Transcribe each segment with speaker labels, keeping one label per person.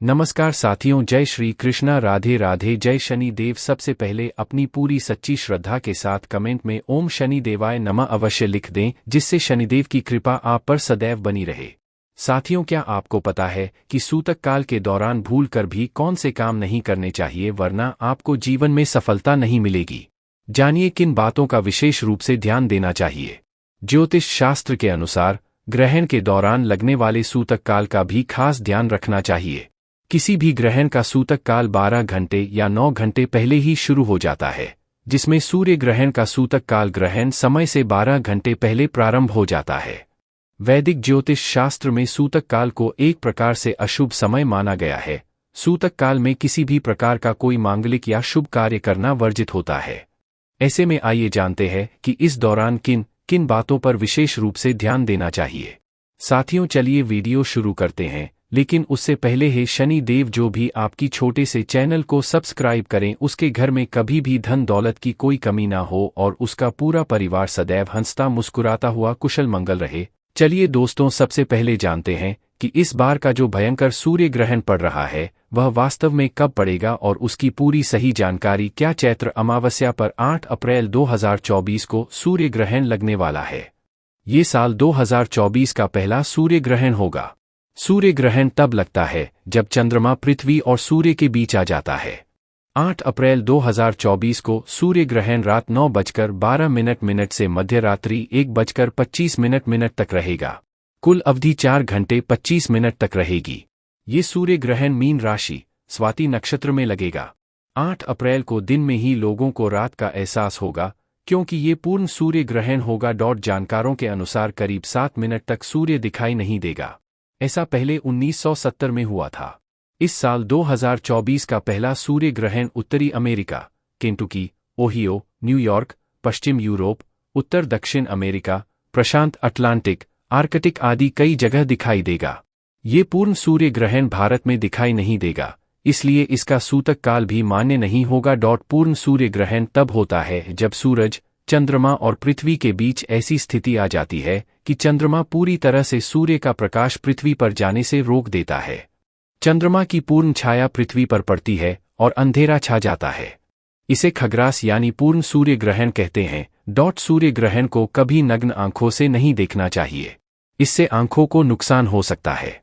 Speaker 1: नमस्कार साथियों, जय श्री कृष्णा, राधे राधे, जय शनि देव। सबसे पहले अपनी पूरी सच्ची श्रद्धा के साथ कमेंट में ओम शनि देवाय नमः अवश्य लिख दें, जिससे शनिदेव की कृपा आप पर सदैव बनी रहे। साथियों, क्या आपको पता है कि सूतक काल के दौरान भूल कर भी कौन से काम नहीं करने चाहिए, वरना आपको जीवन में सफलता नहीं मिलेगी। जानिए किन बातों का विशेष रूप से ध्यान देना चाहिए। ज्योतिष शास्त्र के अनुसार ग्रहण के दौरान लगने वाले सूतक काल का भी खास ध्यान रखना चाहिए। किसी भी ग्रहण का सूतक काल 12 घंटे या 9 घंटे पहले ही शुरू हो जाता है, जिसमें सूर्य ग्रहण का सूतक काल ग्रहण समय से 12 घंटे पहले प्रारंभ हो जाता है। वैदिक ज्योतिष शास्त्र में सूतक काल को एक प्रकार से अशुभ समय माना गया है। सूतक काल में किसी भी प्रकार का कोई मांगलिक या शुभ कार्य करना वर्जित होता है। ऐसे में आइए जानते हैं कि इस दौरान किन किन बातों पर विशेष रूप से ध्यान देना चाहिए। साथियों, चलिए वीडियो शुरू करते हैं, लेकिन उससे पहले ही शनि देव जो भी आपकी छोटे से चैनल को सब्सक्राइब करें, उसके घर में कभी भी धन दौलत की कोई कमी ना हो और उसका पूरा परिवार सदैव हंसता मुस्कुराता हुआ कुशल मंगल रहे। चलिए दोस्तों, सबसे पहले जानते हैं कि इस बार का जो भयंकर सूर्य ग्रहण पड़ रहा है वह वास्तव में कब पड़ेगा और उसकी पूरी सही जानकारी क्या। चैत्र अमावस्या पर 8 अप्रैल 2024 को सूर्य ग्रहण लगने वाला है। ये साल 2024 का पहला सूर्य ग्रहण होगा। सूर्य ग्रहण तब लगता है जब चंद्रमा पृथ्वी और सूर्य के बीच आ जाता है। 8 अप्रैल 2024 को सूर्य ग्रहण रात 9:12 से मध्य रात्रि 1:25 तक रहेगा। कुल अवधि 4 घंटे 25 मिनट तक रहेगी। ये सूर्य ग्रहण मीन राशि स्वाति नक्षत्र में लगेगा। 8 अप्रैल को दिन में ही लोगों को रात का एहसास होगा, क्योंकि ये पूर्ण सूर्य ग्रहण होगा। जानकारों के अनुसार करीब 7 मिनट तक सूर्य दिखाई नहीं देगा। ऐसा पहले 1970 में हुआ था। इस साल 2024 का पहला सूर्य ग्रहण उत्तरी अमेरिका, केंटुकी, ओहियो, न्यूयॉर्क, पश्चिम यूरोप, उत्तर दक्षिण अमेरिका, प्रशांत अटलांटिक, आर्कटिक आदि कई जगह दिखाई देगा। ये पूर्ण सूर्य ग्रहण भारत में दिखाई नहीं देगा, इसलिए इसका सूतक काल भी मान्य नहीं होगा। पूर्ण सूर्य ग्रहण तब होता है जब सूरज, चंद्रमा और पृथ्वी के बीच ऐसी स्थिति आ जाती है कि चंद्रमा पूरी तरह से सूर्य का प्रकाश पृथ्वी पर जाने से रोक देता है। चंद्रमा की पूर्ण छाया पृथ्वी पर पड़ती है और अंधेरा छा जाता है। इसे खग्रास यानी पूर्ण सूर्य ग्रहण कहते हैं। सूर्य ग्रहण को कभी नग्न आंखों से नहीं देखना चाहिए, इससे आंखों को नुकसान हो सकता है।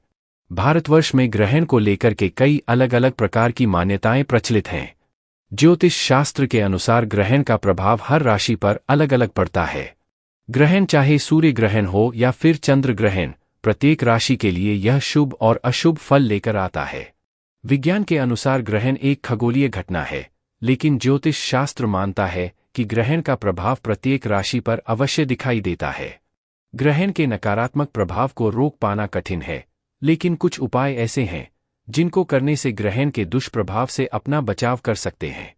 Speaker 1: भारतवर्ष में ग्रहण को लेकर के कई अलग अलग प्रकार की मान्यताएं प्रचलित हैं। ज्योतिष शास्त्र के अनुसार ग्रहण का प्रभाव हर राशि पर अलग अलग पड़ता है। ग्रहण चाहे सूर्य ग्रहण हो या फिर चंद्र ग्रहण, प्रत्येक राशि के लिए यह शुभ और अशुभ फल लेकर आता है। विज्ञान के अनुसार ग्रहण एक खगोलीय घटना है, लेकिन ज्योतिष शास्त्र मानता है कि ग्रहण का प्रभाव प्रत्येक राशि पर अवश्य दिखाई देता है। ग्रहण के नकारात्मक प्रभाव को रोक पाना कठिन है, लेकिन कुछ उपाय ऐसे हैं जिनको करने से ग्रहण के दुष्प्रभाव से अपना बचाव कर सकते हैं।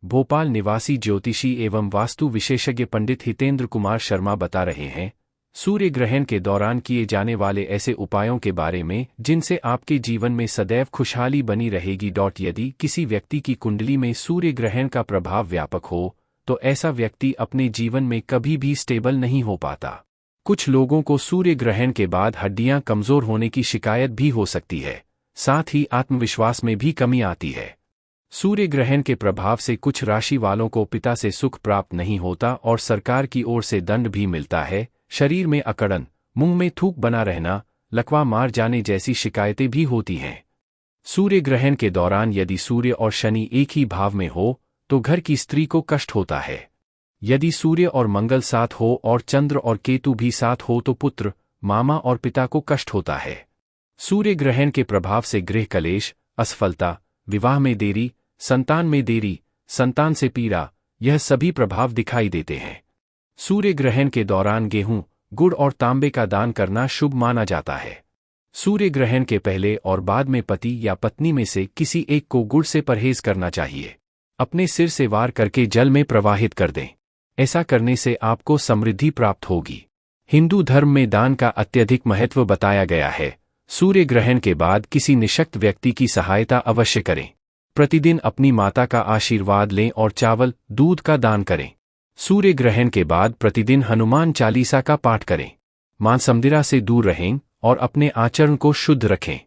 Speaker 1: भोपाल निवासी ज्योतिषी एवं वास्तु विशेषज्ञ पंडित हितेंद्र कुमार शर्मा बता रहे हैं सूर्य ग्रहण के दौरान किए जाने वाले ऐसे उपायों के बारे में जिनसे आपके जीवन में सदैव खुशहाली बनी रहेगी। यदि किसी व्यक्ति की कुंडली में सूर्य ग्रहण का प्रभाव व्यापक हो तो ऐसा व्यक्ति अपने जीवन में कभी भी स्टेबल नहीं हो पाता। कुछ लोगों को सूर्य ग्रहण के बाद हड्डियां कमजोर होने की शिकायत भी हो सकती है, साथ ही आत्मविश्वास में भी कमी आती है। सूर्य ग्रहण के प्रभाव से कुछ राशि वालों को पिता से सुख प्राप्त नहीं होता और सरकार की ओर से दंड भी मिलता है। शरीर में अकड़न, मुंह में थूक बना रहना, लकवा मार जाने जैसी शिकायतें भी होती हैं। सूर्य ग्रहण के दौरान यदि सूर्य और शनि एक ही भाव में हो तो घर की स्त्री को कष्ट होता है। यदि सूर्य और मंगल साथ हो और चंद्र और केतु भी साथ हो तो पुत्र, मामा और पिता को कष्ट होता है। सूर्य ग्रहण के प्रभाव से गृह कलेश, असफलता, विवाह में देरी, संतान में देरी, संतान से पीड़ा, यह सभी प्रभाव दिखाई देते हैं। सूर्य ग्रहण के दौरान गेहूं, गुड़ और तांबे का दान करना शुभ माना जाता है। सूर्य ग्रहण के पहले और बाद में पति या पत्नी में से किसी एक को गुड़ से परहेज करना चाहिए। अपने सिर से वार करके जल में प्रवाहित कर दें। ऐसा करने से आपको समृद्धि प्राप्त होगी। हिंदू धर्म में दान का अत्यधिक महत्व बताया गया है। सूर्य ग्रहण के बाद किसी निशक्त व्यक्ति की सहायता अवश्य करें। प्रतिदिन अपनी माता का आशीर्वाद लें और चावल, दूध का दान करें। सूर्य ग्रहण के बाद प्रतिदिन हनुमान चालीसा का पाठ करें। मांसमदिरा से दूर रहें और अपने आचरण को शुद्ध रखें।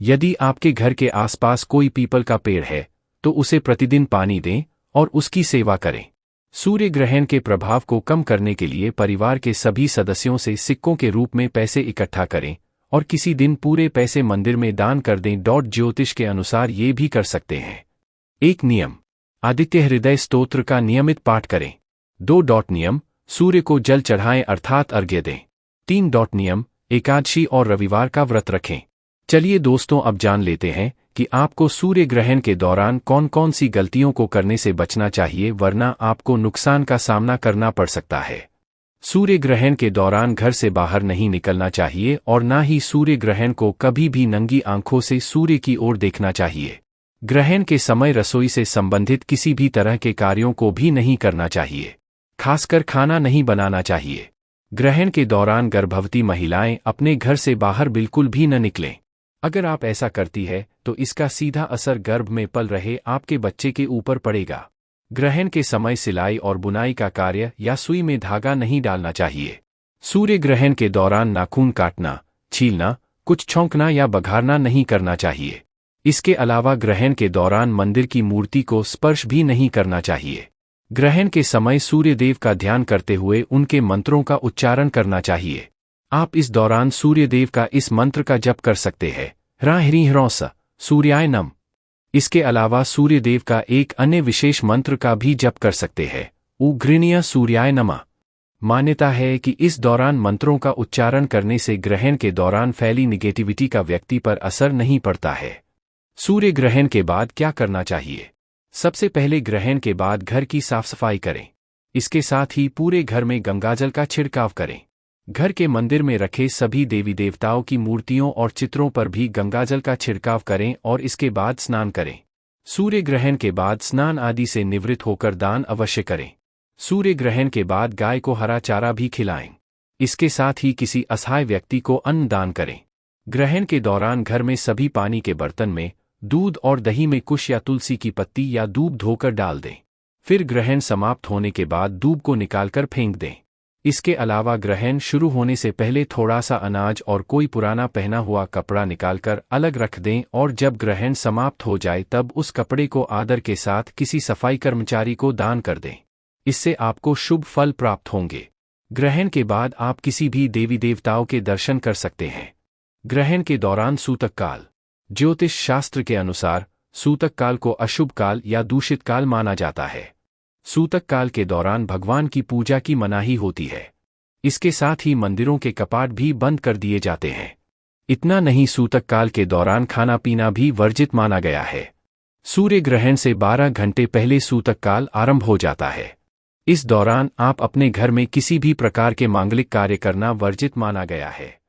Speaker 1: यदि आपके घर के आसपास कोई पीपल का पेड़ है तो उसे प्रतिदिन पानी दें और उसकी सेवा करें। सूर्य ग्रहण के प्रभाव को कम करने के लिए परिवार के सभी सदस्यों से सिक्कों के रूप में पैसे इकट्ठा करें और किसी दिन पूरे पैसे मंदिर में दान कर दें। ज्योतिष के अनुसार ये भी कर सकते हैं। एक नियम, आदित्य हृदय स्तोत्र का नियमित पाठ करें। 2 नियम, सूर्य को जल चढ़ाएं अर्थात अर्घ्य दें। 3 नियम, एकादशी और रविवार का व्रत रखें। चलिए दोस्तों, अब जान लेते हैं कि आपको सूर्य ग्रहण के दौरान कौन कौन सी गलतियों को करने से बचना चाहिए, वरना आपको नुकसान का सामना करना पड़ सकता है। सूर्य ग्रहण के दौरान घर से बाहर नहीं निकलना चाहिए और ना ही सूर्य ग्रहण को कभी भी नंगी आंखों से सूर्य की ओर देखना चाहिए। ग्रहण के समय रसोई से संबंधित किसी भी तरह के कार्यों को भी नहीं करना चाहिए, खासकर खाना नहीं बनाना चाहिए। ग्रहण के दौरान गर्भवती महिलाएं अपने घर से बाहर बिल्कुल भी न निकलें। अगर आप ऐसा करती है तो इसका सीधा असर गर्भ में पल रहे आपके बच्चे के ऊपर पड़ेगा। ग्रहण के समय सिलाई और बुनाई का कार्य या सुई में धागा नहीं डालना चाहिए। सूर्य ग्रहण के दौरान नाखून काटना, छीलना, कुछ छौंकना या बघारना नहीं करना चाहिए। इसके अलावा ग्रहण के दौरान मंदिर की मूर्ति को स्पर्श भी नहीं करना चाहिए। ग्रहण के समय सूर्य देव का ध्यान करते हुए उनके मंत्रों का उच्चारण करना चाहिए। आप इस दौरान सूर्य देव का इस मंत्र का जप कर सकते हैं, ह्रां ह्रीं ह्रौं स सूर्याय नम। इसके अलावा सूर्य देव का एक अन्य विशेष मंत्र का भी जप कर सकते हैं, उग्रनीय सूर्याय नमः। मान्यता है कि इस दौरान मंत्रों का उच्चारण करने से ग्रहण के दौरान फैली निगेटिविटी का व्यक्ति पर असर नहीं पड़ता है। सूर्य ग्रहण के बाद क्या करना चाहिए? सबसे पहले ग्रहण के बाद घर की साफ सफाई करें। इसके साथ ही पूरे घर में गंगाजल का छिड़काव करें। घर के मंदिर में रखे सभी देवी देवताओं की मूर्तियों और चित्रों पर भी गंगाजल का छिड़काव करें और इसके बाद स्नान करें। सूर्य ग्रहण के बाद स्नान आदि से निवृत्त होकर दान अवश्य करें। सूर्य ग्रहण के बाद गाय को हरा चारा भी खिलाएं। इसके साथ ही किसी असहाय व्यक्ति को अन्न दान करें। ग्रहण के दौरान घर में सभी पानी के बर्तन में दूध और दही में कुश या तुलसी की पत्ती या दूब धोकर डाल दें। फिर ग्रहण समाप्त होने के बाद दूब को निकालकर फेंक दें। इसके अलावा ग्रहण शुरू होने से पहले थोड़ा सा अनाज और कोई पुराना पहना हुआ कपड़ा निकालकर अलग रख दें और जब ग्रहण समाप्त हो जाए तब उस कपड़े को आदर के साथ किसी सफाई कर्मचारी को दान कर दें। इससे आपको शुभ फल प्राप्त होंगे। ग्रहण के बाद आप किसी भी देवी देवताओं के दर्शन कर सकते हैं। ग्रहण के दौरान सूतक काल। ज्योतिष शास्त्र के अनुसार सूतक काल को अशुभ काल या दूषित काल माना जाता है। सूतक काल के दौरान भगवान की पूजा की मनाही होती है। इसके साथ ही मंदिरों के कपाट भी बंद कर दिए जाते हैं। इतना नहीं, सूतक काल के दौरान खाना पीना भी वर्जित माना गया है। सूर्य ग्रहण से 12 घंटे पहले सूतक काल आरंभ हो जाता है। इस दौरान आप अपने घर में किसी भी प्रकार के मांगलिक कार्य करना वर्जित माना गया है।